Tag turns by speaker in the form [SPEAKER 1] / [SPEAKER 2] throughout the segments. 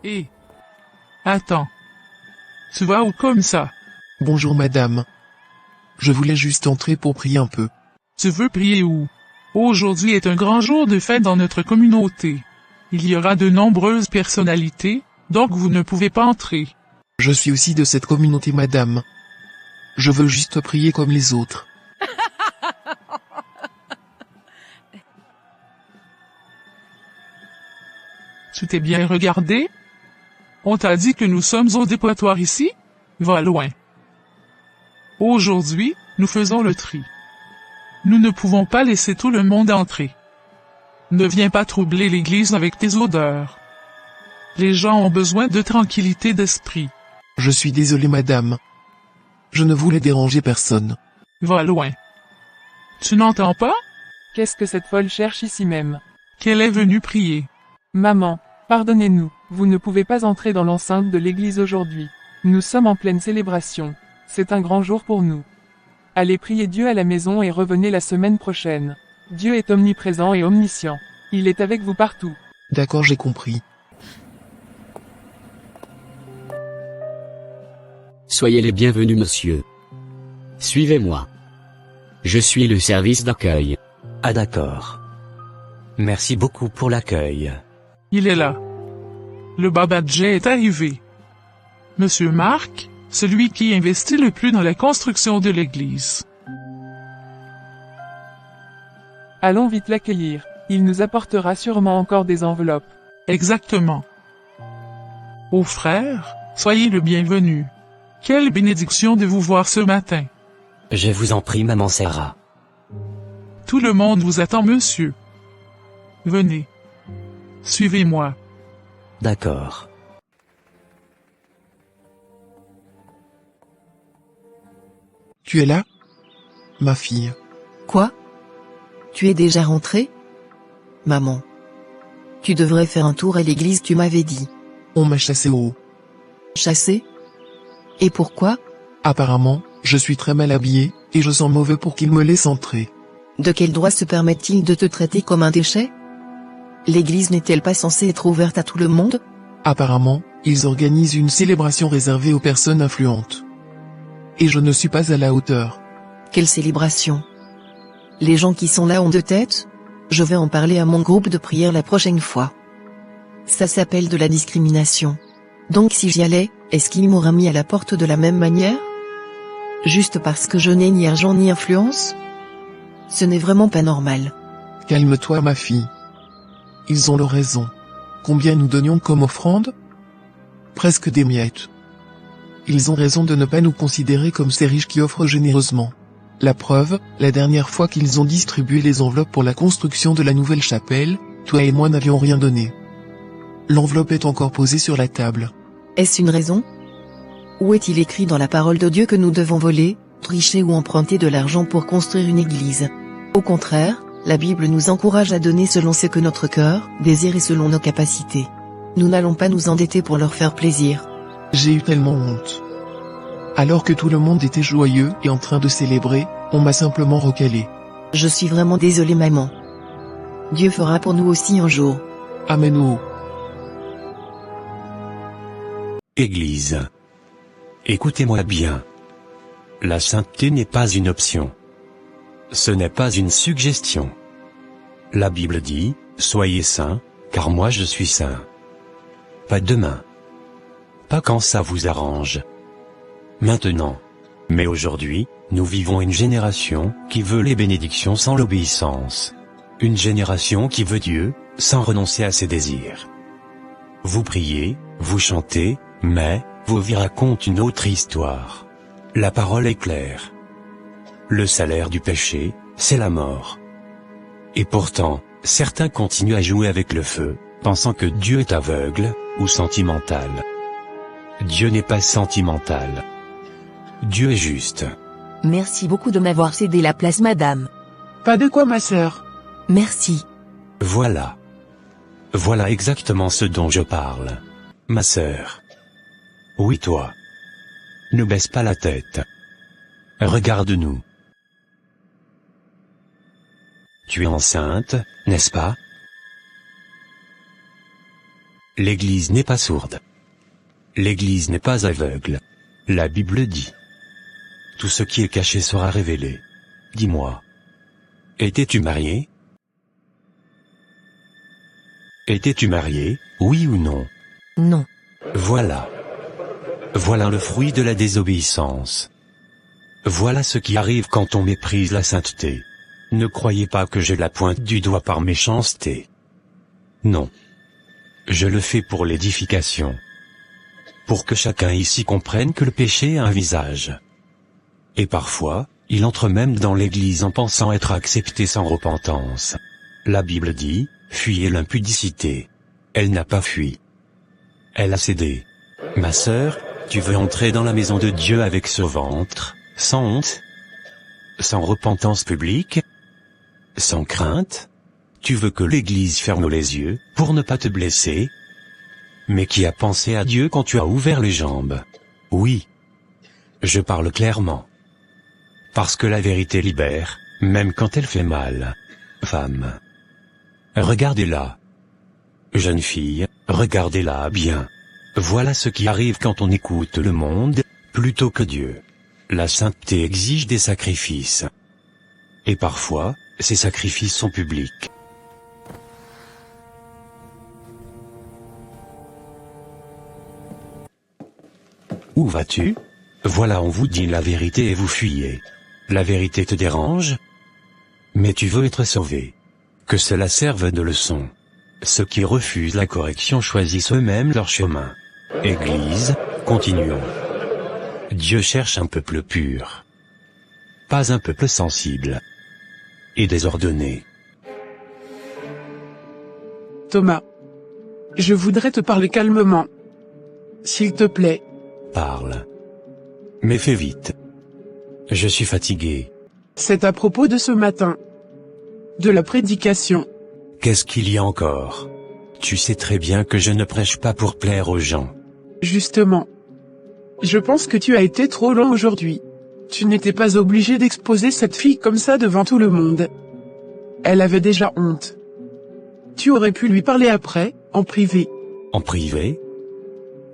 [SPEAKER 1] Hé. Attends. Tu vas où comme ça?
[SPEAKER 2] Bonjour madame. Je voulais juste entrer pour prier un peu.
[SPEAKER 1] Tu veux prier où? Aujourd'hui est un grand jour de fête dans notre communauté. Il y aura de nombreuses personnalités, donc vous ne pouvez pas entrer.
[SPEAKER 2] Je suis aussi de cette communauté madame. Je veux juste prier comme les autres.
[SPEAKER 1] Tu t'es bien regardé? On t'a dit que nous sommes au dépotoir ici? Va loin. Aujourd'hui, nous faisons le tri. Nous ne pouvons pas laisser tout le monde entrer. Ne viens pas troubler l'église avec tes odeurs. Les gens ont besoin de tranquillité d'esprit.
[SPEAKER 2] Je suis désolé madame. Je ne voulais déranger personne.
[SPEAKER 1] Va loin. Tu n'entends pas?
[SPEAKER 3] Qu'est-ce que cette folle cherche ici même?
[SPEAKER 1] Qu'elle est venue prier.
[SPEAKER 3] Maman, pardonnez-nous, vous ne pouvez pas entrer dans l'enceinte de l'église aujourd'hui. Nous sommes en pleine célébration. C'est un grand jour pour nous. Allez prier Dieu à la maison et revenez la semaine prochaine. Dieu est omniprésent et omniscient. Il est avec vous partout.
[SPEAKER 2] D'accord, j'ai compris.
[SPEAKER 4] Soyez les bienvenus monsieur. Suivez-moi. Je suis le service d'accueil.
[SPEAKER 5] Ah d'accord. Merci beaucoup pour l'accueil.
[SPEAKER 1] Il est là. Le babadjet est arrivé. Monsieur Marc, celui qui investit le plus dans la construction de l'église.
[SPEAKER 3] Allons vite l'accueillir. Il nous apportera sûrement encore des enveloppes.
[SPEAKER 1] Exactement. Ô frères, soyez le bienvenu. Quelle bénédiction de vous voir ce matin.
[SPEAKER 5] Je vous en prie maman Sarah.
[SPEAKER 1] Tout le monde vous attend monsieur. Venez. Suivez-moi.
[SPEAKER 5] D'accord.
[SPEAKER 2] Tu es là? Ma fille.
[SPEAKER 6] Quoi? Tu es déjà rentrée? Maman. Tu devrais faire un tour à l'église, tu m'avais dit.
[SPEAKER 2] On m'a chassé au haut.
[SPEAKER 6] Chassé? Et pourquoi?
[SPEAKER 2] Apparemment, je suis très mal habillé, et je sens mauvais pour qu'ils me laissent entrer.
[SPEAKER 6] De quel droit se permettent-ils de te traiter comme un déchet? L'église n'est-elle pas censée être ouverte à tout le monde?
[SPEAKER 2] Apparemment, ils organisent une célébration réservée aux personnes influentes. Et je ne suis pas à la hauteur.
[SPEAKER 6] Quelle célébration? Les gens qui sont là ont deux têtes? Je vais en parler à mon groupe de prière la prochaine fois. Ça s'appelle de la discrimination. Donc si j'y allais, est-ce qu'il m'aura mis à la porte de la même manière? Juste parce que je n'ai ni argent ni influence? Ce n'est vraiment pas normal.
[SPEAKER 2] Calme-toi ma fille. Ils ont leur raison. Combien nous donnions comme offrande? Presque des miettes. Ils ont raison de ne pas nous considérer comme ces riches qui offrent généreusement. La preuve, la dernière fois qu'ils ont distribué les enveloppes pour la construction de la nouvelle chapelle, toi et moi n'avions rien donné. L'enveloppe est encore posée sur la table.
[SPEAKER 6] Est-ce une raison? Où est-il écrit dans la parole de Dieu que nous devons voler, tricher ou emprunter de l'argent pour construire une église? Au contraire, la Bible nous encourage à donner selon ce que notre cœur désire et selon nos capacités. Nous n'allons pas nous endetter pour leur faire plaisir.
[SPEAKER 2] J'ai eu tellement honte. Alors que tout le monde était joyeux et en train de célébrer, on m'a simplement recalé.
[SPEAKER 6] Je suis vraiment désolé maman. Dieu fera pour nous aussi un jour.
[SPEAKER 2] Amen. Oh.
[SPEAKER 5] Église. Écoutez-moi bien. La sainteté n'est pas une option. Ce n'est pas une suggestion. La Bible dit, soyez saints, car moi je suis saint. Pas demain. Pas quand ça vous arrange. Maintenant. Mais aujourd'hui, nous vivons une génération qui veut les bénédictions sans l'obéissance. Une génération qui veut Dieu, sans renoncer à ses désirs. Vous priez, vous chantez, mais, vos vies racontent une autre histoire. La parole est claire. Le salaire du péché, c'est la mort. Et pourtant, certains continuent à jouer avec le feu, pensant que Dieu est aveugle, ou sentimental. Dieu n'est pas sentimental. Dieu est juste.
[SPEAKER 7] Merci beaucoup de m'avoir cédé la place madame.
[SPEAKER 2] Pas de quoi ma sœur.
[SPEAKER 7] Merci.
[SPEAKER 5] Voilà. Voilà exactement ce dont je parle. Ma sœur. Oui toi. Ne baisse pas la tête. Regarde-nous. Tu es enceinte, n'est-ce pas? L'Église n'est pas sourde. L'Église n'est pas aveugle. La Bible dit. Tout ce qui est caché sera révélé. Dis-moi. Étais-tu marié? Étais-tu marié, oui ou non?
[SPEAKER 7] Non.
[SPEAKER 5] Voilà. Voilà le fruit de la désobéissance. Voilà ce qui arrive quand on méprise la sainteté. Ne croyez pas que je la pointe du doigt par méchanceté. Non. Je le fais pour l'édification. Pour que chacun ici comprenne que le péché a un visage. Et parfois, il entre même dans l'Église en pensant être accepté sans repentance. La Bible dit, fuyez l'impudicité. Elle n'a pas fui. Elle a cédé. Ma sœur, tu veux entrer dans la maison de Dieu avec ce ventre, sans honte? Sans repentance publique? Sans crainte? Tu veux que l'Église ferme les yeux, pour ne pas te blesser? Mais qui a pensé à Dieu quand tu as ouvert les jambes? Oui. Je parle clairement. Parce que la vérité libère, même quand elle fait mal. Femme. Regardez-la. Jeune fille, regardez-la bien. Voilà ce qui arrive quand on écoute le monde, plutôt que Dieu. La sainteté exige des sacrifices. Et parfois, ces sacrifices sont publics. Où vas-tu? Voilà, on vous dit la vérité et vous fuyez. La vérité te dérange? Mais tu veux être sauvé. Que cela serve de leçon. Ceux qui refusent la correction choisissent eux-mêmes leur chemin. Église, continuons. Dieu cherche un peuple pur. Pas un peuple sensible. Et désordonné.
[SPEAKER 8] Thomas. Je voudrais te parler calmement. S'il te plaît.
[SPEAKER 5] Parle. Mais fais vite. Je suis fatigué.
[SPEAKER 8] C'est à propos de ce matin. De la prédication.
[SPEAKER 5] Qu'est-ce qu'il y a encore? Tu sais très bien que je ne prêche pas pour plaire aux gens.
[SPEAKER 8] Justement. Je pense que tu as été trop long aujourd'hui. Tu n'étais pas obligé d'exposer cette fille comme ça devant tout le monde. Elle avait déjà honte. Tu aurais pu lui parler après, en privé.
[SPEAKER 5] En privé?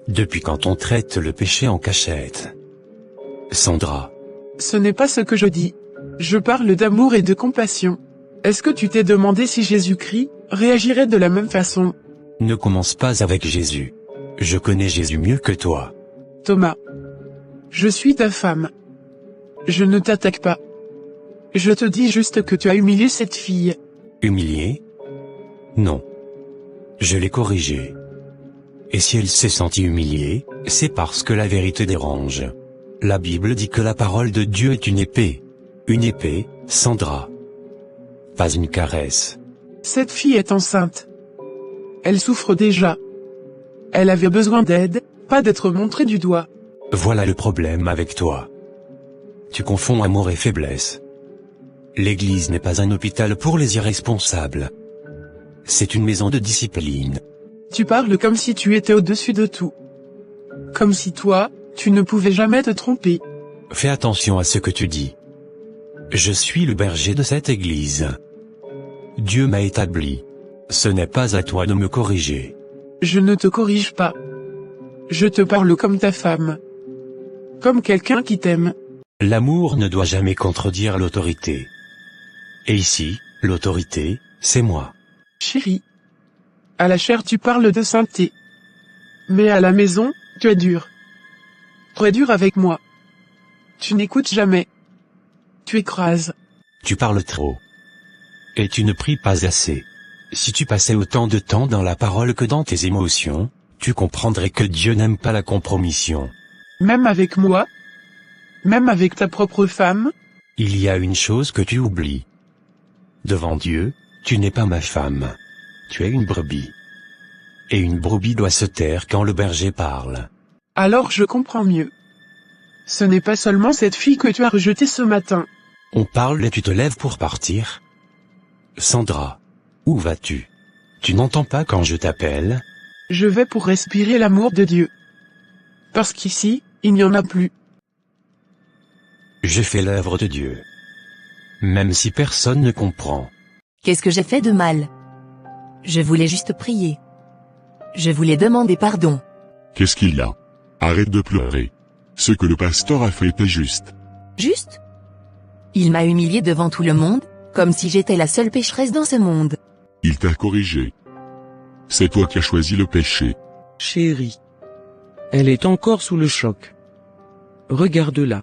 [SPEAKER 5] Depuis quand on traite le péché en cachette? Sandra.
[SPEAKER 8] Ce n'est pas ce que je dis. Je parle d'amour et de compassion. Est-ce que tu t'es demandé si Jésus-Christ réagirait de la même façon?
[SPEAKER 5] Ne commence pas avec Jésus. Je connais Jésus mieux que toi.
[SPEAKER 8] Thomas. Je suis ta femme. Je ne t'attaque pas. Je te dis juste que tu as humilié cette fille.
[SPEAKER 5] Humilié? Non. Je l'ai corrigée. Et si elle s'est sentie humiliée, c'est parce que la vérité dérange. La Bible dit que la parole de Dieu est une épée. Une épée, Sandra. Pas une caresse.
[SPEAKER 8] Cette fille est enceinte. Elle souffre déjà. Elle avait besoin d'aide, pas d'être montrée du doigt.
[SPEAKER 5] Voilà le problème avec toi. Tu confonds amour et faiblesse. L'Église n'est pas un hôpital pour les irresponsables. C'est une maison de discipline.
[SPEAKER 8] Tu parles comme si tu étais au-dessus de tout. Comme si toi, tu ne pouvais jamais te tromper.
[SPEAKER 5] Fais attention à ce que tu dis. Je suis le berger de cette Église. Dieu m'a établi. Ce n'est pas à toi de me corriger.
[SPEAKER 8] Je ne te corrige pas. Je te parle comme ta femme. Comme quelqu'un qui t'aime.
[SPEAKER 5] L'amour ne doit jamais contredire l'autorité. Et ici, l'autorité, c'est moi.
[SPEAKER 8] Chérie. À la chair tu parles de sainteté. Mais à la maison, tu es dur. Tu es dur avec moi. Tu n'écoutes jamais. Tu écrases.
[SPEAKER 5] Tu parles trop. Et tu ne pries pas assez. Si tu passais autant de temps dans la parole que dans tes émotions, tu comprendrais que Dieu n'aime pas la compromission.
[SPEAKER 8] Même avec moi? Même avec ta propre femme?
[SPEAKER 5] Il y a une chose que tu oublies. Devant Dieu, tu n'es pas ma femme. Tu es une brebis. Et une brebis doit se taire quand le berger parle.
[SPEAKER 8] Alors je comprends mieux. Ce n'est pas seulement cette fille que tu as rejetée ce matin.
[SPEAKER 5] On parle et tu te lèves pour partir? Sandra. Où vas-tu? Tu n'entends pas quand je t'appelle?
[SPEAKER 8] Je vais pour respirer l'amour de Dieu. Parce qu'ici, il n'y en a plus.
[SPEAKER 5] Je fais l'œuvre de Dieu. Même si personne ne comprend.
[SPEAKER 7] Qu'est-ce que j'ai fait de mal? Je voulais juste prier. Je voulais demander pardon.
[SPEAKER 9] Qu'est-ce qu'il y a? Arrête de pleurer. Ce que le pasteur a fait était juste.
[SPEAKER 7] Juste? Il m'a humilié devant tout le monde, comme si j'étais la seule pécheresse dans ce monde.
[SPEAKER 9] Il t'a corrigé. C'est toi qui as choisi le péché.
[SPEAKER 10] Chérie. Elle est encore sous le choc. Regarde-la.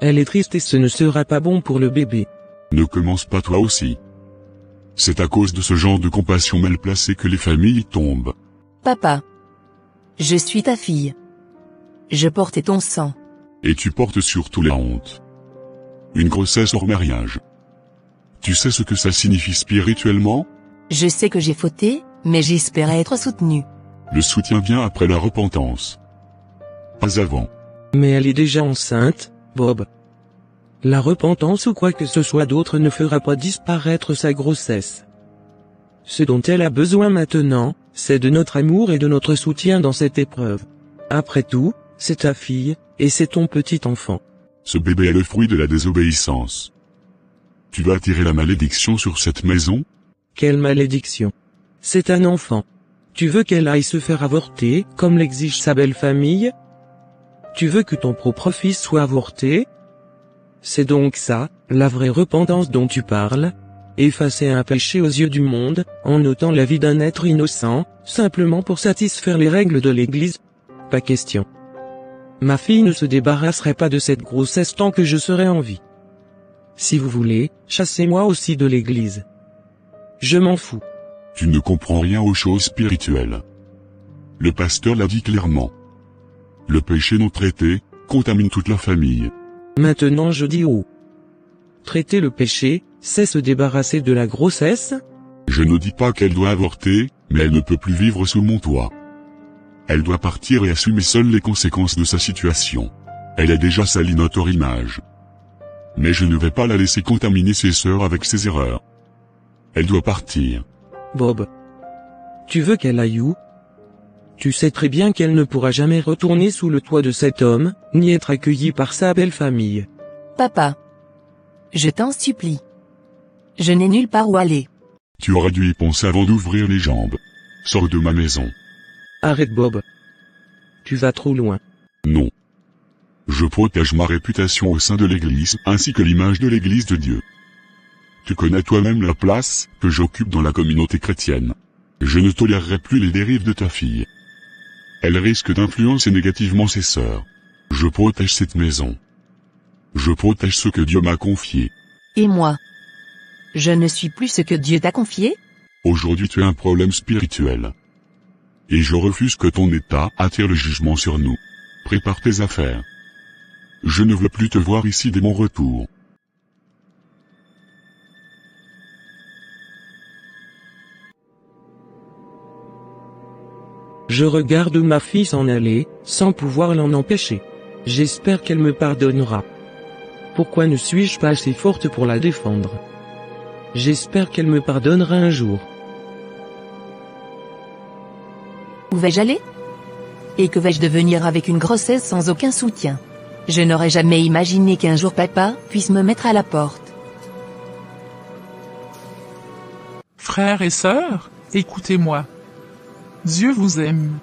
[SPEAKER 10] Elle est triste et ce ne sera pas bon pour le bébé.
[SPEAKER 9] Ne commence pas toi aussi. C'est à cause de ce genre de compassion mal placée que les familles tombent.
[SPEAKER 7] Papa. Je suis ta fille. Je portais ton sang.
[SPEAKER 9] Et tu portes surtout la honte. Une grossesse hors mariage. Tu sais ce que ça signifie spirituellement?
[SPEAKER 7] Je sais que j'ai fauté, mais j'espérais être soutenu.
[SPEAKER 9] Le soutien vient après la repentance. Pas avant.
[SPEAKER 10] Mais elle est déjà enceinte, Bob. La repentance ou quoi que ce soit d'autre ne fera pas disparaître sa grossesse. Ce dont elle a besoin maintenant, c'est de notre amour et de notre soutien dans cette épreuve. Après tout, c'est ta fille, et c'est ton petit enfant.
[SPEAKER 9] Ce bébé est le fruit de la désobéissance. Tu vas attirer la malédiction sur cette maison?
[SPEAKER 10] Quelle malédiction. C'est un enfant. Tu veux qu'elle aille se faire avorter, comme l'exige sa belle famille? Tu veux que ton propre fils soit avorté? C'est donc ça, la vraie repentance dont tu parles? Effacer un péché aux yeux du monde, en ôtant la vie d'un être innocent, simplement pour satisfaire les règles de l'Église? Pas question. Ma fille ne se débarrasserait pas de cette grossesse tant que je serai en vie. Si vous voulez, chassez-moi aussi de l'Église. Je m'en fous.
[SPEAKER 9] Tu ne comprends rien aux choses spirituelles. Le pasteur l'a dit clairement. Le péché non traité, contamine toute la famille.
[SPEAKER 10] Maintenant je dis haut. Traiter le péché, c'est se débarrasser de la grossesse?
[SPEAKER 9] Je ne dis pas qu'elle doit avorter, mais elle ne peut plus vivre sous mon toit. Elle doit partir et assumer seule les conséquences de sa situation. Elle a déjà sali notre image. Mais je ne vais pas la laisser contaminer ses sœurs avec ses erreurs. Elle doit partir.
[SPEAKER 10] Bob. Tu veux qu'elle aille où? Tu sais très bien qu'elle ne pourra jamais retourner sous le toit de cet homme, ni être accueillie par sa belle famille.
[SPEAKER 7] Papa. Je t'en supplie. Je n'ai nulle part où aller.
[SPEAKER 9] Tu aurais dû y penser avant d'ouvrir les jambes. Sors de ma maison.
[SPEAKER 10] Arrête Bob. Tu vas trop loin.
[SPEAKER 9] Non. Je protège ma réputation au sein de l'Église, ainsi que l'image de l'Église de Dieu. Tu connais toi-même la place que j'occupe dans la communauté chrétienne. Je ne tolérerai plus les dérives de ta fille. Elle risque d'influencer négativement ses sœurs. Je protège cette maison. Je protège ce que Dieu m'a confié.
[SPEAKER 7] Et moi? Je ne suis plus ce que Dieu t'a confié?
[SPEAKER 9] Aujourd'hui tu as un problème spirituel. Et je refuse que ton état attire le jugement sur nous. Prépare tes affaires. Je ne veux plus te voir ici dès mon retour.
[SPEAKER 10] Je regarde ma fille s'en aller, sans pouvoir l'en empêcher. J'espère qu'elle me pardonnera. Pourquoi ne suis-je pas assez forte pour la défendre? J'espère qu'elle me pardonnera un jour.
[SPEAKER 7] Où vais-je aller? Et que vais-je devenir avec une grossesse sans aucun soutien? Je n'aurais jamais imaginé qu'un jour papa puisse me mettre à la porte.
[SPEAKER 1] Frères et sœurs, écoutez-moi. Dieu vous aime.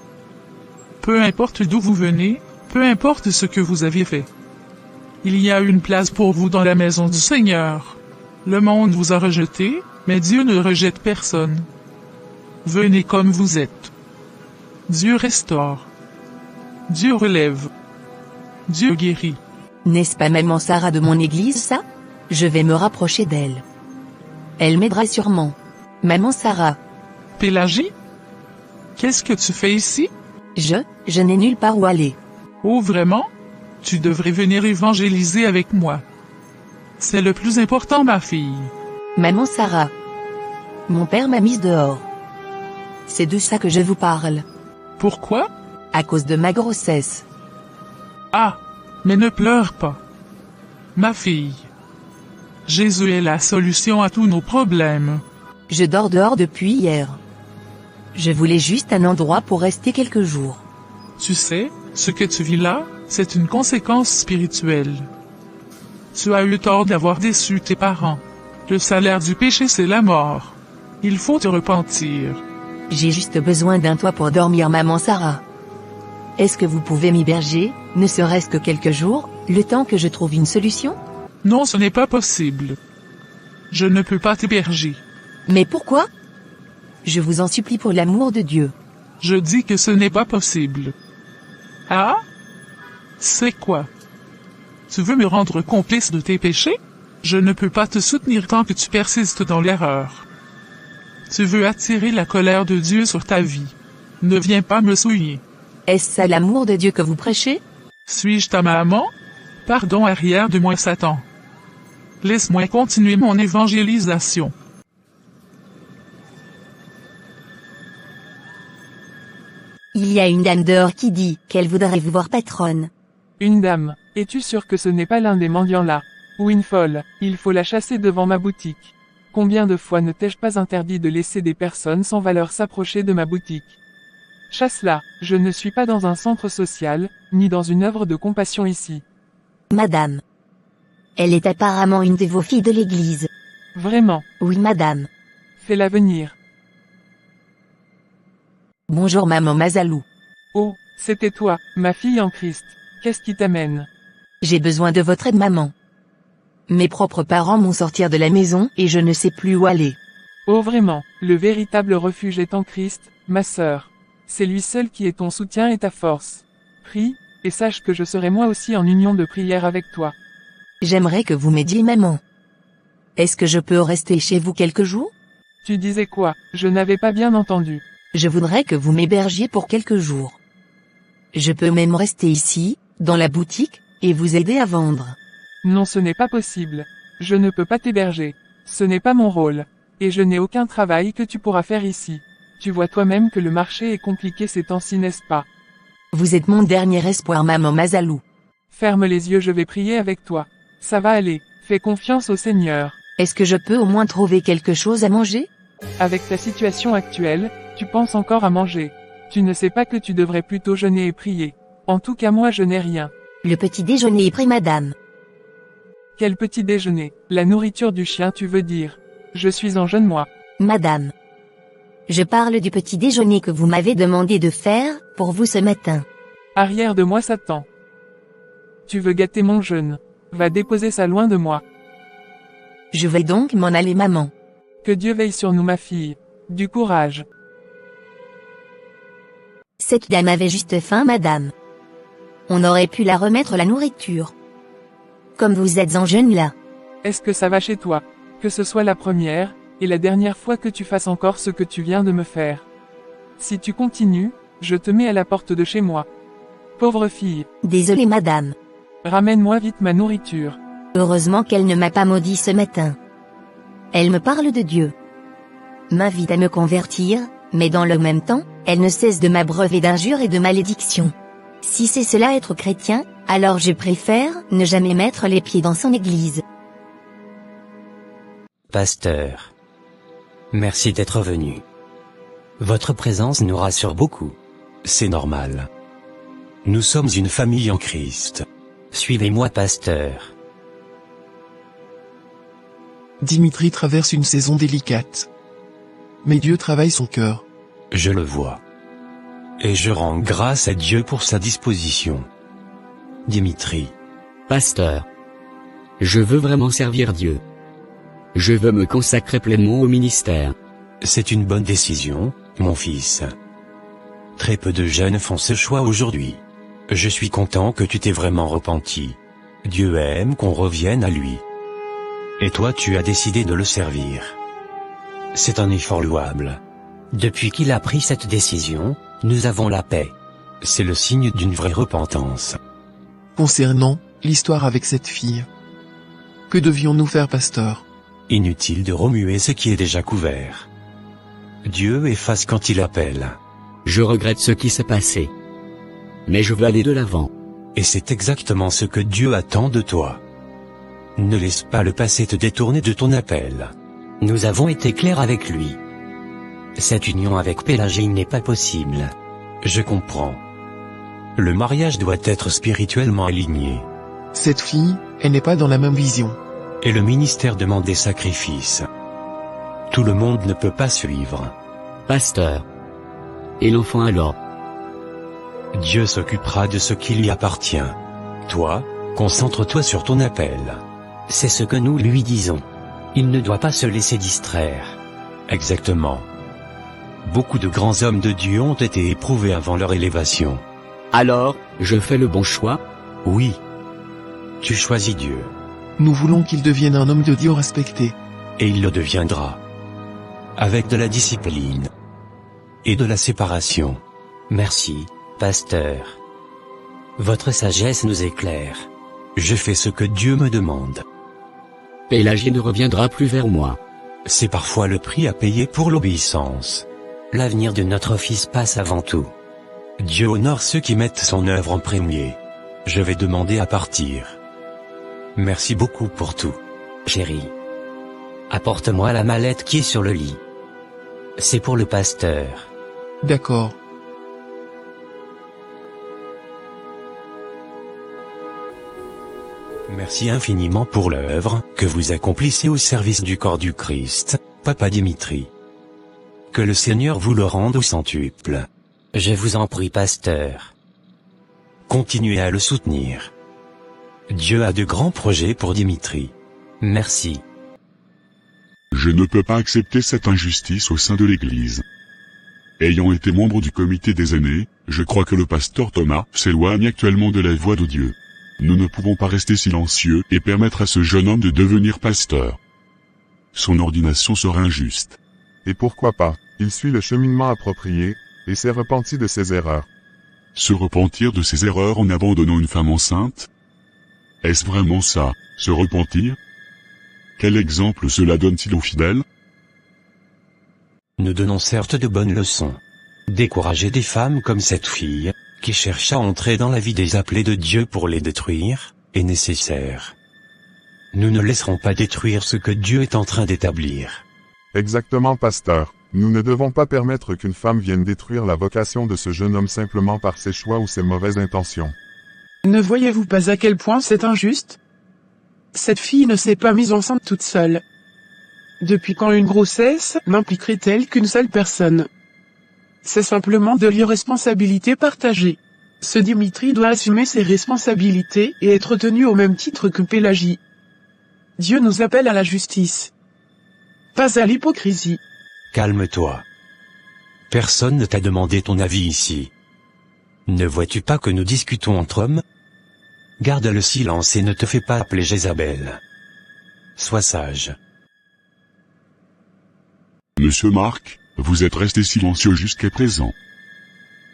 [SPEAKER 1] Peu importe d'où vous venez, peu importe ce que vous avez fait. Il y a une place pour vous dans la maison du Seigneur. Le monde vous a rejeté, mais Dieu ne rejette personne. Venez comme vous êtes. Dieu restaure. Dieu relève. Dieu guérit.
[SPEAKER 7] N'est-ce pas maman Sarah de mon église ça? Je vais me rapprocher d'elle. Elle m'aidera sûrement. Maman Sarah.
[SPEAKER 1] Pélagie? Qu'est-ce que tu fais ici?
[SPEAKER 7] Je n'ai nulle part où aller.
[SPEAKER 1] Oh vraiment? Tu devrais venir évangéliser avec moi. C'est le plus important, ma fille.
[SPEAKER 7] Maman Sarah. Mon père m'a mise dehors. C'est de ça que je vous parle.
[SPEAKER 1] Pourquoi?
[SPEAKER 7] À cause de ma grossesse.
[SPEAKER 1] Ah, mais ne pleure pas. Ma fille. Jésus est la solution à tous nos problèmes.
[SPEAKER 7] Je dors dehors depuis hier. Je voulais juste un endroit pour rester quelques jours.
[SPEAKER 1] Tu sais, ce que tu vis là, c'est une conséquence spirituelle. Tu as eu tort d'avoir déçu tes parents. Le salaire du péché, c'est la mort. Il faut te repentir.
[SPEAKER 7] J'ai juste besoin d'un toit pour dormir, maman Sarah. Est-ce que vous pouvez m'héberger, ne serait-ce que quelques jours, le temps que je trouve une solution?
[SPEAKER 1] Non, ce n'est pas possible. Je ne peux pas t'héberger.
[SPEAKER 7] Mais pourquoi? Je vous en supplie pour l'amour de Dieu.
[SPEAKER 1] Je dis que ce n'est pas possible. Ah? C'est quoi? Tu veux me rendre complice de tes péchés? Je ne peux pas te soutenir tant que tu persistes dans l'erreur. Tu veux attirer la colère de Dieu sur ta vie. Ne viens pas me souiller.
[SPEAKER 7] Est-ce ça l'amour de Dieu que vous prêchez?
[SPEAKER 1] Suis-je ta maman? Pardon, arrière de moi, Satan. Laisse-moi continuer mon évangélisation.
[SPEAKER 7] Il y a une dame dehors qui dit qu'elle voudrait vous voir, patronne.
[SPEAKER 3] Une dame, es-tu sûr que ce n'est pas l'un des mendiants là? Ou une folle, il faut la chasser devant ma boutique. Combien de fois ne t'ai-je pas interdit de laisser des personnes sans valeur s'approcher de ma boutique? Chasse-la, je ne suis pas dans un centre social, ni dans une œuvre de compassion ici.
[SPEAKER 11] Madame. Elle est apparemment une de vos filles de l'église.
[SPEAKER 3] Vraiment?
[SPEAKER 11] Oui, madame.
[SPEAKER 3] Fais-la venir.
[SPEAKER 7] Bonjour maman Mazalou.
[SPEAKER 3] Oh, c'était toi, ma fille en Christ. Qu'est-ce qui t'amène?
[SPEAKER 7] J'ai besoin de votre aide, maman. Mes propres parents m'ont sorti de la maison et je ne sais plus où aller.
[SPEAKER 3] Oh vraiment, le véritable refuge est en Christ, ma sœur. C'est lui seul qui est ton soutien et ta force. Prie, et sache que je serai moi aussi en union de prière avec toi.
[SPEAKER 7] J'aimerais que vous m'aidiez, maman. Est-ce que je peux rester chez vous quelques jours?
[SPEAKER 3] Tu disais quoi? Je n'avais pas bien entendu.
[SPEAKER 7] Je voudrais que vous m'hébergiez pour quelques jours. Je peux même rester ici, dans la boutique, et vous aider à vendre.
[SPEAKER 3] Non, ce n'est pas possible. Je ne peux pas t'héberger. Ce n'est pas mon rôle. Et je n'ai aucun travail que tu pourras faire ici. Tu vois toi-même que le marché est compliqué ces temps-ci, n'est-ce pas?
[SPEAKER 7] Vous êtes mon dernier espoir, maman Mazalou.
[SPEAKER 3] Ferme les yeux, je vais prier avec toi. Ça va aller. Fais confiance au Seigneur.
[SPEAKER 7] Est-ce que je peux au moins trouver quelque chose à manger?
[SPEAKER 3] Avec ta situation actuelle, tu penses encore à manger. Tu ne sais pas que tu devrais plutôt jeûner et prier. En tout cas, moi je n'ai rien.
[SPEAKER 11] Le petit déjeuner est prêt, madame.
[SPEAKER 3] Quel petit déjeuner? La nourriture du chien, tu veux dire? Je suis en jeûne, moi.
[SPEAKER 11] Madame. Je parle du petit déjeuner que vous m'avez demandé de faire, pour vous ce matin.
[SPEAKER 3] Arrière de moi, Satan. Tu veux gâter mon jeûne. Va déposer ça loin de moi.
[SPEAKER 7] Je vais donc m'en aller, maman.
[SPEAKER 3] Que Dieu veille sur nous, ma fille. Du courage.
[SPEAKER 11] Cette dame avait juste faim, madame. On aurait pu la remettre la nourriture. Comme vous êtes en jeûne là.
[SPEAKER 3] Est-ce que ça va chez toi? Que ce soit la première, et la dernière fois que tu fasses encore ce que tu viens de me faire. Si tu continues, je te mets à la porte de chez moi. Pauvre fille.
[SPEAKER 11] Désolée, madame.
[SPEAKER 3] Ramène-moi vite ma nourriture.
[SPEAKER 11] Heureusement qu'elle ne m'a pas maudit ce matin. Elle me parle de Dieu. M'invite à me convertir, mais dans le même temps, elle ne cesse de m'abreuver d'injures et de malédictions. Si c'est cela être chrétien, alors je préfère ne jamais mettre les pieds dans son église.
[SPEAKER 5] Pasteur. Merci d'être venu. Votre présence nous rassure beaucoup. C'est normal. Nous sommes une famille en Christ. Suivez-moi, pasteur.
[SPEAKER 2] Dimitri traverse une saison délicate. Mais Dieu travaille son cœur.
[SPEAKER 5] Je le vois. Et je rends grâce à Dieu pour sa disposition. Dimitri.
[SPEAKER 4] Pasteur. Je veux vraiment servir Dieu. Je veux me consacrer pleinement au ministère.
[SPEAKER 5] C'est une bonne décision, mon fils. Très peu de jeunes font ce choix aujourd'hui. Je suis content que tu t'aies vraiment repenti. Dieu aime qu'on revienne à lui. Et toi tu as décidé de le servir. C'est un effort louable. Depuis qu'il a pris cette décision, nous avons la paix. C'est le signe d'une vraie repentance.
[SPEAKER 2] Concernant l'histoire avec cette fille. Que devions-nous faire, pasteur?
[SPEAKER 5] Inutile de remuer ce qui est déjà couvert. Dieu efface quand il appelle.
[SPEAKER 4] Je regrette ce qui s'est passé. Mais je veux aller de l'avant.
[SPEAKER 5] Et c'est exactement ce que Dieu attend de toi. Ne laisse pas le passé te détourner de ton appel. Nous avons été clairs avec lui. Cette union avec Pélagie n'est pas possible. Je comprends. Le mariage doit être spirituellement aligné.
[SPEAKER 2] Cette fille, elle n'est pas dans la même vision.
[SPEAKER 5] Et le ministère demande des sacrifices. Tout le monde ne peut pas suivre.
[SPEAKER 4] Pasteur. Et l'enfant alors?
[SPEAKER 5] Dieu s'occupera de ce qui lui appartient. Toi, concentre-toi sur ton appel.
[SPEAKER 4] C'est ce que nous lui disons. Il ne doit pas se laisser distraire.
[SPEAKER 5] Exactement. Beaucoup de grands hommes de Dieu ont été éprouvés avant leur élévation.
[SPEAKER 4] Alors, je fais le bon choix?
[SPEAKER 5] Oui. Tu choisis Dieu.
[SPEAKER 2] Nous voulons qu'il devienne un homme de Dieu respecté.
[SPEAKER 5] Et il le deviendra. Avec de la discipline. Et de la séparation.
[SPEAKER 4] Merci, pasteur. Votre sagesse nous éclaire.
[SPEAKER 5] Je fais ce que Dieu me demande.
[SPEAKER 4] Pélagie ne reviendra plus vers moi.
[SPEAKER 5] C'est parfois le prix à payer pour l'obéissance.
[SPEAKER 4] L'avenir de notre fils passe avant tout.
[SPEAKER 5] Dieu honore ceux qui mettent son œuvre en premier. Je vais demander à partir. Merci beaucoup pour tout.
[SPEAKER 4] Chérie. Apporte-moi la mallette qui est sur le lit. C'est pour le pasteur.
[SPEAKER 2] D'accord.
[SPEAKER 5] Merci infiniment pour l'œuvre que vous accomplissez au service du corps du Christ, Papa Dimitri. Que le Seigneur vous le rende au centuple.
[SPEAKER 4] Je vous en prie, pasteur.
[SPEAKER 5] Continuez à le soutenir. Dieu a de grands projets pour Dimitri.
[SPEAKER 4] Merci.
[SPEAKER 9] Je ne peux pas accepter cette injustice au sein de l'Église. Ayant été membre du comité des aînés, je crois que le pasteur Thomas s'éloigne actuellement de la voie de Dieu. Nous ne pouvons pas rester silencieux et permettre à ce jeune homme de devenir pasteur. Son ordination sera injuste.
[SPEAKER 12] Et pourquoi pas, il suit le cheminement approprié, et s'est repenti de ses erreurs.
[SPEAKER 9] Se repentir de ses erreurs en abandonnant une femme enceinte? Est-ce vraiment ça, se repentir? Quel exemple cela donne-t-il aux fidèles?
[SPEAKER 5] Nous donnons certes de bonnes leçons. Décourager des femmes comme cette fille, qui cherche à entrer dans la vie des appelés de Dieu pour les détruire, est nécessaire. Nous ne laisserons pas détruire ce que Dieu est en train d'établir.
[SPEAKER 12] Exactement, pasteur. Nous ne devons pas permettre qu'une femme vienne détruire la vocation de ce jeune homme simplement par ses choix ou ses mauvaises intentions.
[SPEAKER 8] Ne voyez-vous pas à quel point c'est injuste? Cette fille ne s'est pas mise enceinte toute seule. Depuis quand une grossesse n'impliquerait-elle qu'une seule personne? C'est simplement de l'irresponsabilité partagée. Ce Dimitri doit assumer ses responsabilités et être tenu au même titre que Pélagie. Dieu nous appelle à la justice. Pas à l'hypocrisie.
[SPEAKER 5] Calme-toi. Personne ne t'a demandé ton avis ici. Ne vois-tu pas que nous discutons entre hommes? Garde le silence et ne te fais pas appeler Jézabel. Sois sage.
[SPEAKER 9] Monsieur Marc, vous êtes resté silencieux jusqu'à présent.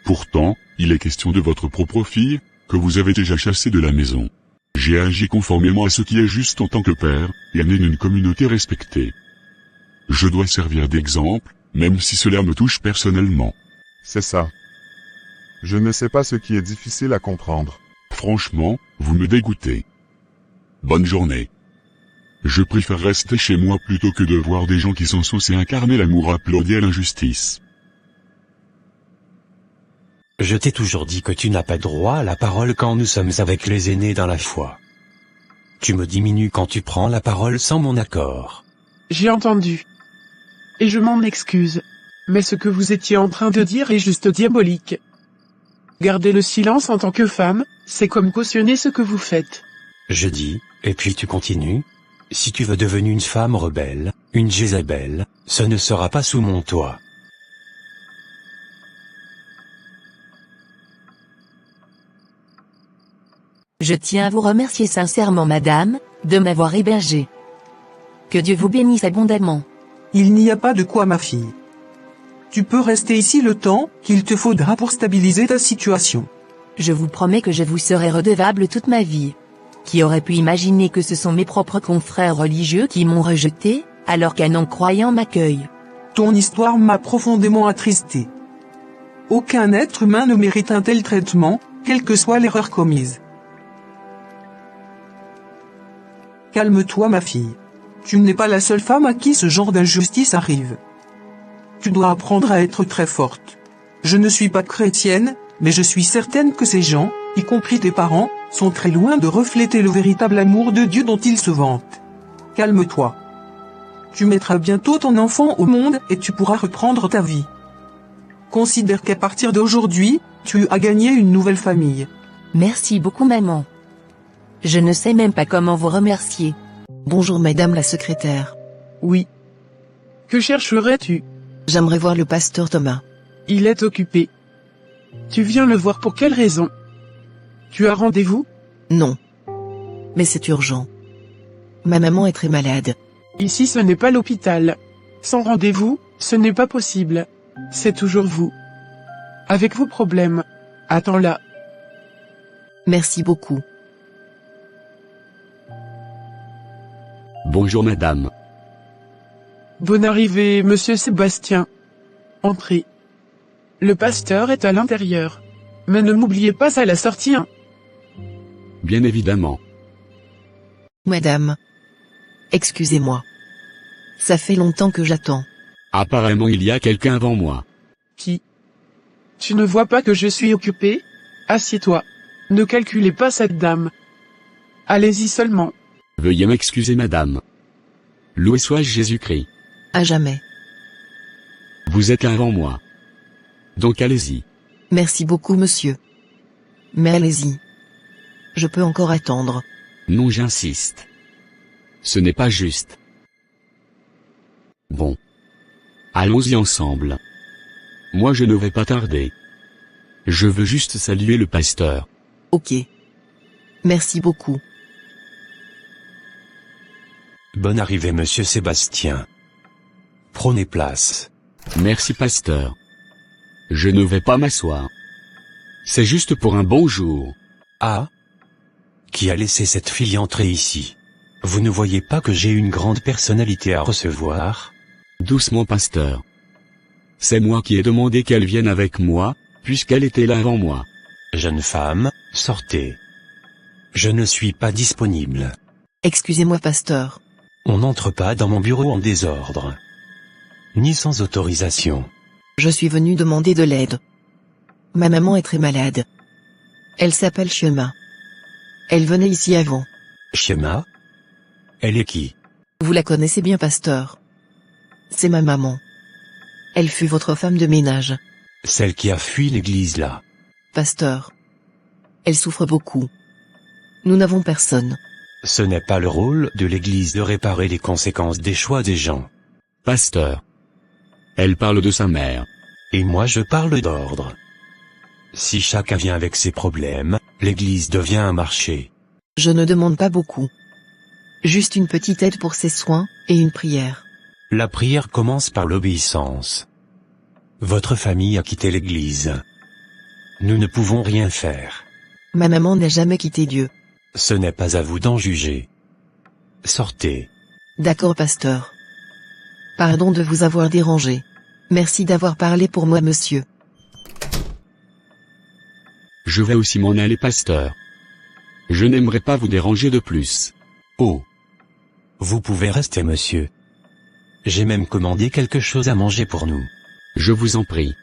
[SPEAKER 9] Pourtant, il est question de votre propre fille, que vous avez déjà chassée de la maison. J'ai agi conformément à ce qui est juste en tant que père, et aîné d'une communauté respectée. Je dois servir d'exemple, même si cela me touche personnellement.
[SPEAKER 12] C'est ça. Je ne sais pas ce qui est difficile à comprendre.
[SPEAKER 9] Franchement, vous me dégoûtez. Bonne journée. Je préfère rester chez moi plutôt que de voir des gens qui sont censés incarner l'amour applaudir l'injustice.
[SPEAKER 5] Je t'ai toujours dit que tu n'as pas droit à la parole quand nous sommes avec les aînés dans la foi. Tu me diminues quand tu prends la parole sans mon accord.
[SPEAKER 8] J'ai entendu. Et je m'en excuse. Mais ce que vous étiez en train de dire est juste diabolique. Garder le silence en tant que femme, c'est comme cautionner ce que vous faites.
[SPEAKER 5] Je dis, et puis tu continues. Si tu veux devenir une femme rebelle, une Jézabel, ce ne sera pas sous mon toit.
[SPEAKER 7] Je tiens à vous remercier sincèrement, madame, de m'avoir hébergé. Que Dieu vous bénisse abondamment.
[SPEAKER 13] Il n'y a pas de quoi, ma fille. Tu peux rester ici le temps qu'il te faudra pour stabiliser ta situation.
[SPEAKER 7] Je vous promets que je vous serai redevable toute ma vie. Qui aurait pu imaginer que ce sont mes propres confrères religieux qui m'ont rejeté, alors qu'un non-croyant m'accueille?
[SPEAKER 13] Ton histoire m'a profondément attristé. Aucun être humain ne mérite un tel traitement, quelle que soit l'erreur commise. Calme-toi, ma fille. Tu n'es pas la seule femme à qui ce genre d'injustice arrive. Tu dois apprendre à être très forte. Je ne suis pas chrétienne, mais je suis certaine que ces gens, y compris tes parents, sont très loin de refléter le véritable amour de Dieu dont ils se vantent. Calme-toi. Tu mettras bientôt ton enfant au monde et tu pourras reprendre ta vie. Considère qu'à partir d'aujourd'hui, tu as gagné une nouvelle famille.
[SPEAKER 7] Merci beaucoup maman. Je ne sais même pas comment vous remercier.
[SPEAKER 6] Bonjour madame la secrétaire.
[SPEAKER 8] Oui. Que chercherais-tu?
[SPEAKER 6] J'aimerais voir le pasteur Thomas.
[SPEAKER 8] Il est occupé. Tu viens le voir pour quelle raison? Tu as rendez-vous?
[SPEAKER 6] Non. Mais c'est urgent. Ma maman est très malade.
[SPEAKER 8] Ici ce n'est pas l'hôpital. Sans rendez-vous, ce n'est pas possible. C'est toujours vous. Avec vos problèmes. Attends là.
[SPEAKER 6] Merci beaucoup.
[SPEAKER 4] Bonjour madame.
[SPEAKER 8] Bonne arrivée, monsieur Sébastien. Entrez. Le pasteur est à l'intérieur. Mais ne m'oubliez pas à la sortie, hein.
[SPEAKER 4] Bien évidemment.
[SPEAKER 6] Madame. Excusez-moi. Ça fait longtemps que j'attends.
[SPEAKER 4] Apparemment il y a quelqu'un avant moi.
[SPEAKER 8] Qui? Tu ne vois pas que je suis occupé? Assieds-toi. Ne calculez pas cette dame. Allez-y seulement.
[SPEAKER 4] Veuillez m'excuser madame. Loué soit Jésus-Christ.
[SPEAKER 6] À jamais.
[SPEAKER 4] Vous êtes là avant moi. Donc allez-y.
[SPEAKER 6] Merci beaucoup monsieur. Mais allez-y. Je peux encore attendre.
[SPEAKER 4] Non, j'insiste. Ce n'est pas juste. Bon. Allons-y ensemble. Moi je ne vais pas tarder. Je veux juste saluer le pasteur.
[SPEAKER 6] Ok. Merci beaucoup.
[SPEAKER 5] Bonne arrivée monsieur Sébastien. Prenez place.
[SPEAKER 4] Merci pasteur. Je ne vais pas m'asseoir. C'est juste pour un bonjour.
[SPEAKER 5] Ah? Qui a laissé cette fille entrer ici? Vous ne voyez pas que j'ai une grande personnalité à recevoir?
[SPEAKER 4] Doucement pasteur. C'est moi qui ai demandé qu'elle vienne avec moi, puisqu'elle était là avant moi.
[SPEAKER 5] Jeune femme, sortez. Je ne suis pas disponible.
[SPEAKER 6] Excusez-moi pasteur.
[SPEAKER 5] On n'entre pas dans mon bureau en désordre. Ni sans autorisation.
[SPEAKER 6] Je suis venu demander de l'aide. Ma maman est très malade. Elle s'appelle Shema. Elle venait ici avant.
[SPEAKER 5] Shema? Elle est qui?
[SPEAKER 6] Vous la connaissez bien pasteur. C'est ma maman. Elle fut votre femme de ménage.
[SPEAKER 5] Celle qui a fui l'église là.
[SPEAKER 6] Pasteur. Elle souffre beaucoup. Nous n'avons personne.
[SPEAKER 5] Ce n'est pas le rôle de l'église de réparer les conséquences des choix des gens.
[SPEAKER 4] Pasteur. Elle parle de sa mère.
[SPEAKER 5] Et moi je parle d'ordre. Si chacun vient avec ses problèmes, l'église devient un marché.
[SPEAKER 6] Je ne demande pas beaucoup. Juste une petite aide pour ses soins, et une prière.
[SPEAKER 5] La prière commence par l'obéissance. Votre famille a quitté l'église. Nous ne pouvons rien faire.
[SPEAKER 6] Ma maman n'a jamais quitté Dieu.
[SPEAKER 5] Ce n'est pas à vous d'en juger. Sortez.
[SPEAKER 6] D'accord pasteur. Pardon de vous avoir dérangé. Merci d'avoir parlé pour moi monsieur.
[SPEAKER 4] Je vais aussi m'en aller pasteur. Je n'aimerais pas vous déranger de plus.
[SPEAKER 5] Oh. Vous pouvez rester monsieur. J'ai même commandé quelque chose à manger pour nous.
[SPEAKER 4] Je vous en prie.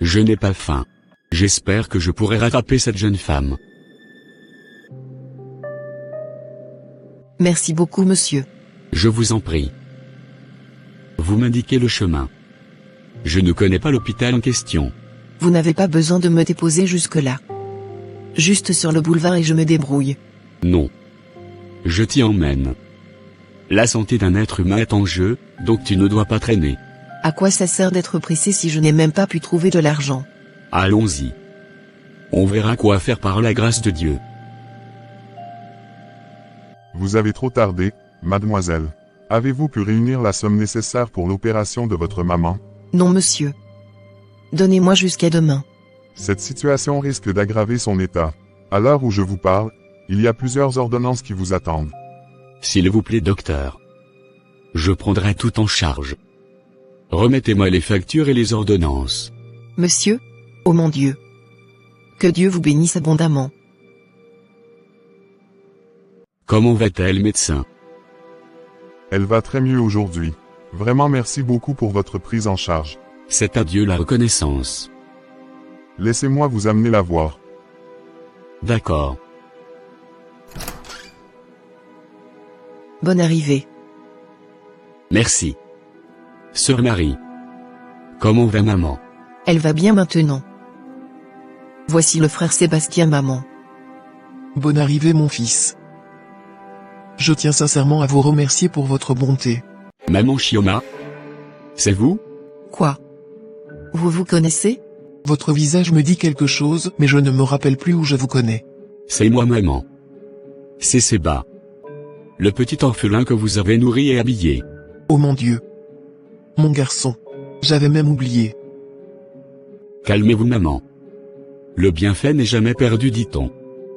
[SPEAKER 4] Je n'ai pas faim. J'espère que je pourrai rattraper cette jeune femme.
[SPEAKER 6] Merci beaucoup monsieur.
[SPEAKER 4] Je vous en prie. Vous m'indiquez le chemin. Je ne connais pas l'hôpital en question.
[SPEAKER 6] Vous n'avez pas besoin de me déposer jusque-là. Juste sur le boulevard et je me débrouille.
[SPEAKER 4] Non. Je t'y emmène. La santé d'un être humain est en jeu, donc tu ne dois pas traîner.
[SPEAKER 6] À quoi ça sert d'être pressé si je n'ai même pas pu trouver de l'argent?
[SPEAKER 4] Allons-y. On verra quoi faire par la grâce de Dieu.
[SPEAKER 12] Vous avez trop tardé, mademoiselle. Avez-vous pu réunir la somme nécessaire pour l'opération de votre maman?
[SPEAKER 6] Non monsieur. Donnez-moi jusqu'à demain.
[SPEAKER 12] Cette situation risque d'aggraver son état. À l'heure où je vous parle, il y a plusieurs ordonnances qui vous attendent.
[SPEAKER 4] S'il vous plaît docteur. Je prendrai tout en charge. Remettez-moi les factures et les ordonnances.
[SPEAKER 6] Monsieur? Oh mon Dieu. Que Dieu vous bénisse abondamment.
[SPEAKER 4] Comment va-t-elle médecin?
[SPEAKER 12] Elle va très mieux aujourd'hui. Vraiment merci beaucoup pour votre prise en charge.
[SPEAKER 4] C'est à Dieu la reconnaissance.
[SPEAKER 12] Laissez-moi vous amener la voir.
[SPEAKER 4] D'accord.
[SPEAKER 6] Bonne arrivée.
[SPEAKER 4] Merci. Sœur Marie. Comment va maman?
[SPEAKER 6] Elle va bien maintenant. Voici le frère Sébastien, maman.
[SPEAKER 2] Bonne arrivée mon fils. Je tiens sincèrement à vous remercier pour votre bonté.
[SPEAKER 4] Maman Chioma? C'est vous?
[SPEAKER 6] Quoi? Vous vous connaissez?
[SPEAKER 2] Votre visage me dit quelque chose, mais je ne me rappelle plus où je vous connais.
[SPEAKER 4] C'est moi maman. C'est Séba. Le petit orphelin que vous avez nourri et habillé.
[SPEAKER 2] Oh mon Dieu. Mon garçon. J'avais même oublié.
[SPEAKER 4] Calmez-vous maman. Le bienfait n'est jamais perdu, dit-on.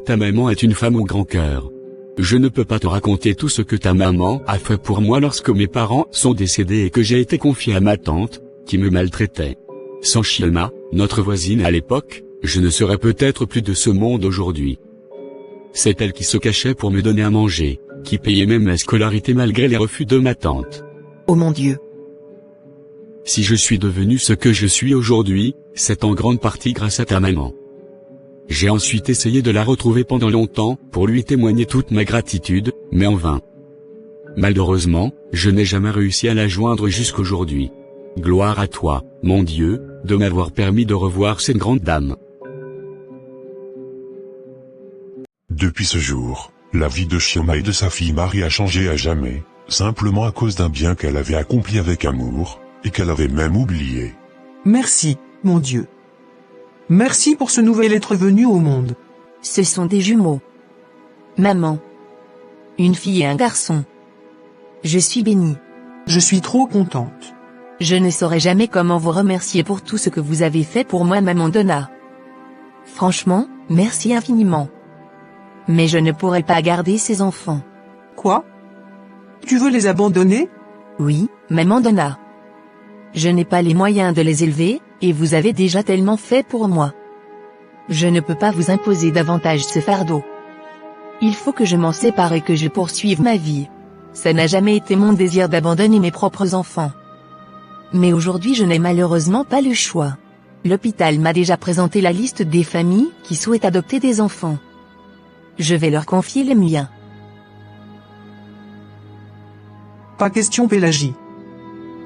[SPEAKER 4] Ta maman est une femme au grand cœur. Je ne peux pas te raconter tout ce que ta maman a fait pour moi lorsque mes parents sont décédés et que j'ai été confié à ma tante, qui me maltraitait. Sans Chioma, notre voisine à l'époque, je ne serais peut-être plus de ce monde aujourd'hui. C'est elle qui se cachait pour me donner à manger, qui payait même ma scolarité malgré les refus de ma tante.
[SPEAKER 6] Oh mon Dieu.
[SPEAKER 4] Si je suis devenu ce que je suis aujourd'hui, c'est en grande partie grâce à ta maman. J'ai ensuite essayé de la retrouver pendant longtemps, pour lui témoigner toute ma gratitude, mais en vain. Malheureusement, je n'ai jamais réussi à la joindre jusqu'aujourd'hui. Gloire à toi, mon Dieu, de m'avoir permis de revoir cette grande dame.
[SPEAKER 14] Depuis ce jour, la vie de Chioma et de sa fille Marie a changé à jamais, simplement à cause d'un bien qu'elle avait accompli avec amour, et qu'elle avait même oublié.
[SPEAKER 13] Merci, mon Dieu. Merci pour ce nouvel être venu au monde.
[SPEAKER 7] Ce sont des jumeaux. Maman. Une fille et un garçon. Je suis bénie.
[SPEAKER 13] Je suis trop contente.
[SPEAKER 7] Je ne saurais jamais comment vous remercier pour tout ce que vous avez fait pour moi, maman Donna. Franchement, merci infiniment. Mais je ne pourrais pas garder ces enfants.
[SPEAKER 13] Quoi? Tu veux les abandonner?
[SPEAKER 7] Oui, maman Donna. Je n'ai pas les moyens de les élever, et vous avez déjà tellement fait pour moi. Je ne peux pas vous imposer davantage ce fardeau. Il faut que je m'en sépare et que je poursuive ma vie. Ça n'a jamais été mon désir d'abandonner mes propres enfants. Mais aujourd'hui je n'ai malheureusement pas le choix. L'hôpital m'a déjà présenté la liste des familles qui souhaitent adopter des enfants. Je vais leur confier les miens.
[SPEAKER 13] Pas question, Pélagie.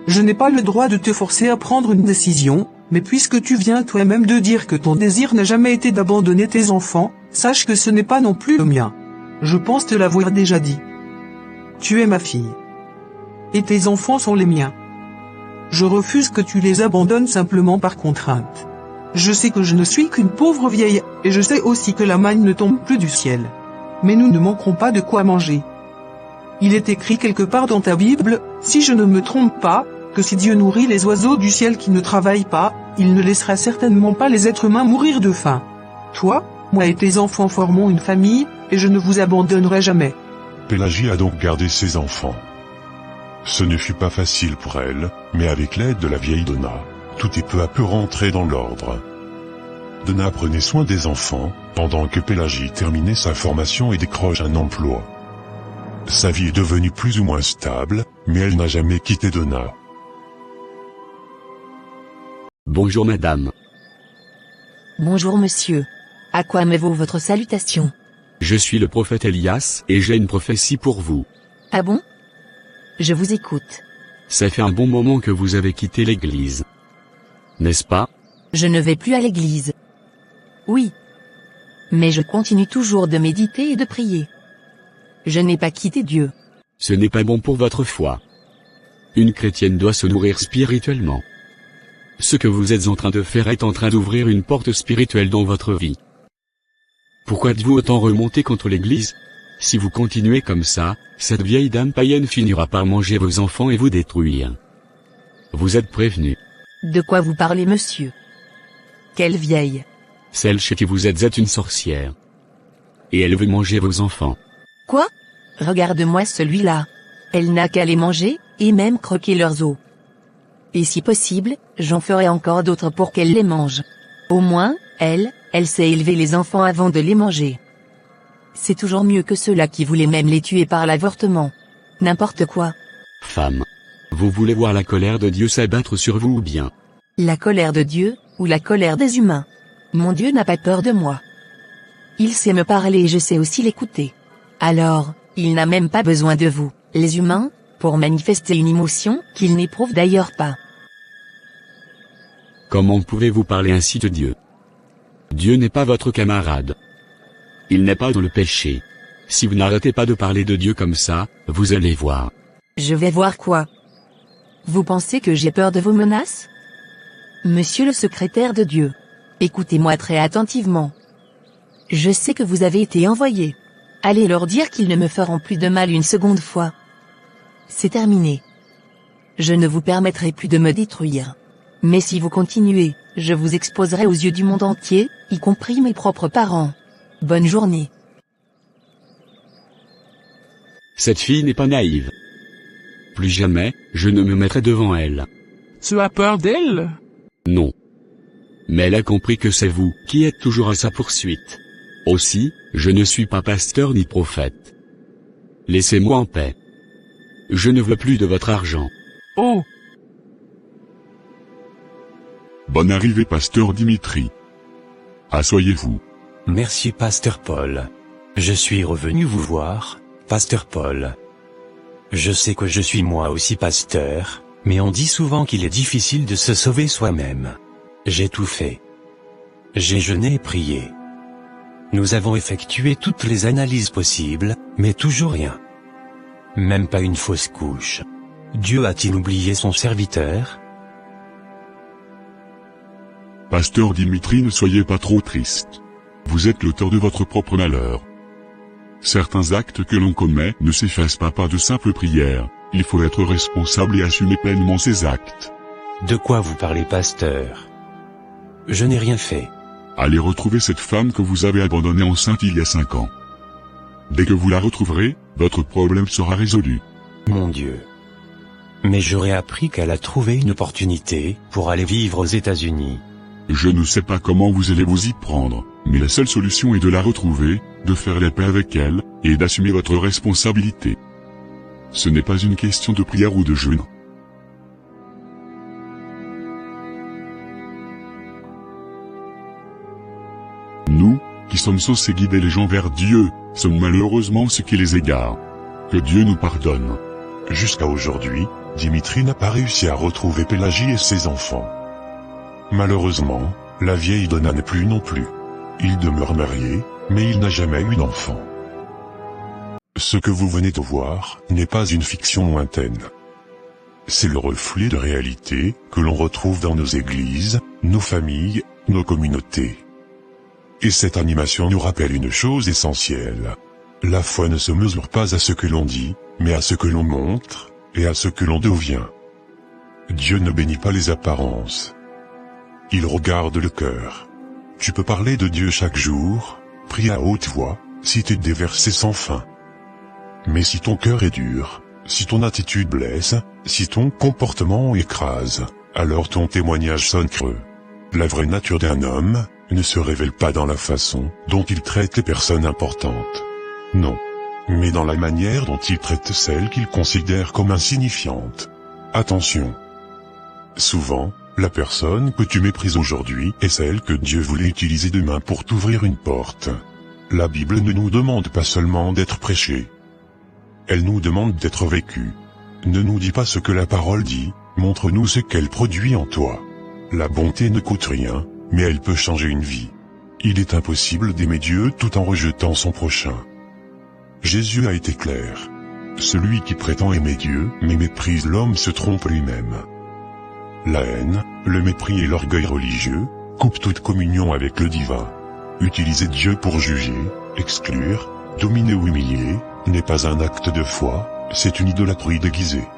[SPEAKER 13] Je n'ai pas le droit de te forcer à prendre une décision, mais puisque tu viens toi-même de dire que ton désir n'a jamais été d'abandonner tes enfants, sache que ce n'est pas non plus le mien. Je pense te l'avoir déjà dit. Tu es ma fille. Et tes enfants sont les miens. Je refuse que tu les abandonnes simplement par contrainte. Je sais que je ne suis qu'une pauvre vieille, et je sais aussi que la manne ne tombe plus du ciel. Mais nous ne manquerons pas de quoi manger. Il est écrit quelque part dans ta Bible, si je ne me trompe pas, que si Dieu nourrit les oiseaux du ciel qui ne travaillent pas, il ne laissera certainement pas les êtres humains mourir de faim. Toi, moi et tes enfants formons une famille, et je ne vous abandonnerai jamais.
[SPEAKER 14] Pélagie a donc gardé ses enfants. Ce ne fut pas facile pour elle, mais avec l'aide de la vieille Donna, tout est peu à peu rentré dans l'ordre. Donna prenait soin des enfants, pendant que Pélagie terminait sa formation et décroche un emploi. Sa vie est devenue plus ou moins stable, mais elle n'a jamais quitté Donna.
[SPEAKER 4] Bonjour madame.
[SPEAKER 7] Bonjour monsieur. À quoi me vaut votre salutation?
[SPEAKER 4] Je suis le prophète Elias, et j'ai une prophétie pour vous.
[SPEAKER 7] Ah bon? Je vous écoute.
[SPEAKER 4] Ça fait un bon moment que vous avez quitté l'église. N'est-ce pas?
[SPEAKER 7] Je ne vais plus à l'église. Oui. Mais je continue toujours de méditer et de prier. Je n'ai pas quitté Dieu.
[SPEAKER 4] Ce n'est pas bon pour votre foi. Une chrétienne doit se nourrir spirituellement. Ce que vous êtes en train de faire est en train d'ouvrir une porte spirituelle dans votre vie. Pourquoi êtes-vous autant remonté contre l'église? Si vous continuez comme ça, cette vieille dame païenne finira par manger vos enfants et vous détruire. Vous êtes prévenu.
[SPEAKER 7] De quoi vous parlez, monsieur? Quelle vieille?
[SPEAKER 4] Celle chez qui vous êtes est une sorcière. Et elle veut manger vos enfants.
[SPEAKER 7] Quoi? Regarde-moi celui-là. Elle n'a qu'à les manger, et même croquer leurs os. Et si possible, j'en ferai encore d'autres pour qu'elle les mange. Au moins, elle sait élever les enfants avant de les manger. C'est toujours mieux que ceux-là qui voulaient même les tuer par l'avortement. N'importe quoi.
[SPEAKER 4] Femme. Vous voulez voir la colère de Dieu s'abattre sur vous ou bien?
[SPEAKER 7] La colère de Dieu, ou la colère des humains? Mon Dieu n'a pas peur de moi. Il sait me parler et je sais aussi l'écouter. Alors, il n'a même pas besoin de vous, les humains, pour manifester une émotion qu'il n'éprouve d'ailleurs pas.
[SPEAKER 4] Comment pouvez-vous parler ainsi de Dieu? Dieu n'est pas votre camarade. Il n'est pas dans le péché. Si vous n'arrêtez pas de parler de Dieu comme ça, vous allez voir.
[SPEAKER 7] Je vais voir quoi? Vous pensez que j'ai peur de vos menaces? Monsieur le secrétaire de Dieu, écoutez-moi très attentivement. Je sais que vous avez été envoyé. Allez leur dire qu'ils ne me feront plus de mal une seconde fois. C'est terminé. Je ne vous permettrai plus de me détruire. Mais si vous continuez, je vous exposerai aux yeux du monde entier, y compris mes propres parents. Bonne journée.
[SPEAKER 4] Cette fille n'est pas naïve. Plus jamais, je ne me mettrai devant elle.
[SPEAKER 1] Tu as peur d'elle?
[SPEAKER 4] Non. Mais elle a compris que c'est vous qui êtes toujours à sa poursuite. Aussi, je ne suis pas pasteur ni prophète. Laissez-moi en paix. Je ne veux plus de votre argent.
[SPEAKER 1] Oh!
[SPEAKER 9] Bonne arrivée, pasteur Dimitri. Asseyez-vous.
[SPEAKER 5] Merci, pasteur Paul. Je suis revenu vous voir, pasteur Paul. Je sais que je suis moi aussi pasteur, mais on dit souvent qu'il est difficile de se sauver soi-même. J'ai tout fait. J'ai jeûné et prié. Nous avons effectué toutes les analyses possibles, mais toujours rien. Même pas une fausse couche. Dieu a-t-il oublié son serviteur?
[SPEAKER 9] Pasteur Dimitri, ne soyez pas trop triste. Vous êtes l'auteur de votre propre malheur. Certains actes que l'on commet ne s'effacent pas par de simples prières. Il faut être responsable et assumer pleinement ses actes.
[SPEAKER 5] De quoi vous parlez, pasteur? Je n'ai rien fait.
[SPEAKER 9] Allez retrouver cette femme que vous avez abandonnée enceinte il y a 5 ans. Dès que vous la retrouverez, votre problème sera résolu.
[SPEAKER 5] Mon Dieu. Mais j'aurais appris qu'elle a trouvé une opportunité pour aller vivre aux États-Unis.
[SPEAKER 9] Je ne sais pas comment vous allez vous y prendre, mais la seule solution est de la retrouver, de faire la paix avec elle, et d'assumer votre responsabilité. Ce n'est pas une question de prière ou de jeûne. Nous, qui sommes censés guider les gens vers Dieu, sommes malheureusement ceux qui les égarent. Que Dieu nous pardonne.
[SPEAKER 14] Jusqu'à aujourd'hui, Dimitri n'a pas réussi à retrouver Pélagie et ses enfants. Malheureusement, la vieille Donna n'est plus non plus. Il demeure marié, mais il n'a jamais eu d'enfant. Ce que vous venez de voir n'est pas une fiction lointaine. C'est le reflet de réalité que l'on retrouve dans nos églises, nos familles, nos communautés. Et cette animation nous rappelle une chose essentielle. La foi ne se mesure pas à ce que l'on dit, mais à ce que l'on montre, et à ce que l'on devient. Dieu ne bénit pas les apparences. Il regarde le cœur. Tu peux parler de Dieu chaque jour, prier à haute voix, citer des versets sans fin. Mais si ton cœur est dur, si ton attitude blesse, si ton comportement écrase, alors ton témoignage sonne creux. La vraie nature d'un homme ne se révèle pas dans la façon dont il traite les personnes importantes. Non. Mais dans la manière dont il traite celles qu'il considère comme insignifiantes. Attention. Souvent, la personne que tu méprises aujourd'hui est celle que Dieu voulait utiliser demain pour t'ouvrir une porte. La Bible ne nous demande pas seulement d'être prêchée. Elle nous demande d'être vécue. Ne nous dis pas ce que la parole dit, montre-nous ce qu'elle produit en toi. La bonté ne coûte rien, mais elle peut changer une vie. Il est impossible d'aimer Dieu tout en rejetant son prochain. Jésus a été clair. Celui qui prétend aimer Dieu, mais méprise l'homme se trompe lui-même. La haine, le mépris et l'orgueil religieux, coupent toute communion avec le divin. Utiliser Dieu pour juger, exclure, dominer ou humilier, n'est pas un acte de foi, c'est une idolâtrie déguisée.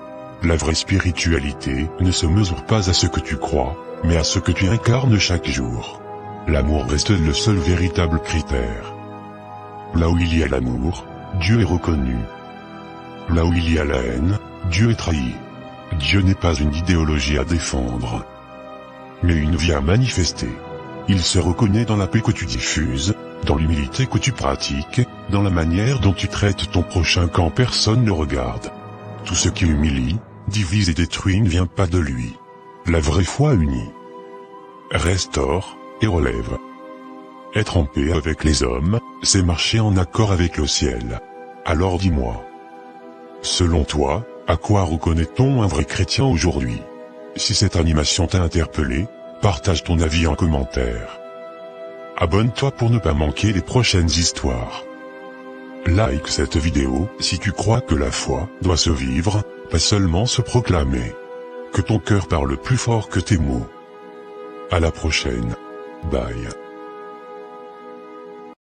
[SPEAKER 14] La vraie spiritualité ne se mesure pas à ce que tu crois, mais à ce que tu incarnes chaque jour. L'amour reste le seul véritable critère. Là où il y a l'amour, Dieu est reconnu. Là où il y a la haine, Dieu est trahi. Dieu n'est pas une idéologie à défendre, mais une vie à manifester. Il se reconnaît dans la paix que tu diffuses, dans l'humilité que tu pratiques, dans la manière dont tu traites ton prochain quand personne ne regarde. Tout ce qui humilie, divise et détruit ne vient pas de lui. La vraie foi unit, restaure et relève. Être en paix avec les hommes, c'est marcher en accord avec le ciel. Alors dis-moi, selon toi, à quoi reconnaît-on un vrai chrétien aujourd'hui? Si cette animation t'a interpellé, Partage ton avis en commentaire. Abonne-toi pour ne pas manquer les prochaines histoires. Like cette vidéo si tu crois que la foi doit se vivre, pas seulement se proclamer. Que ton cœur parle plus fort que tes mots. À la prochaine. Bye.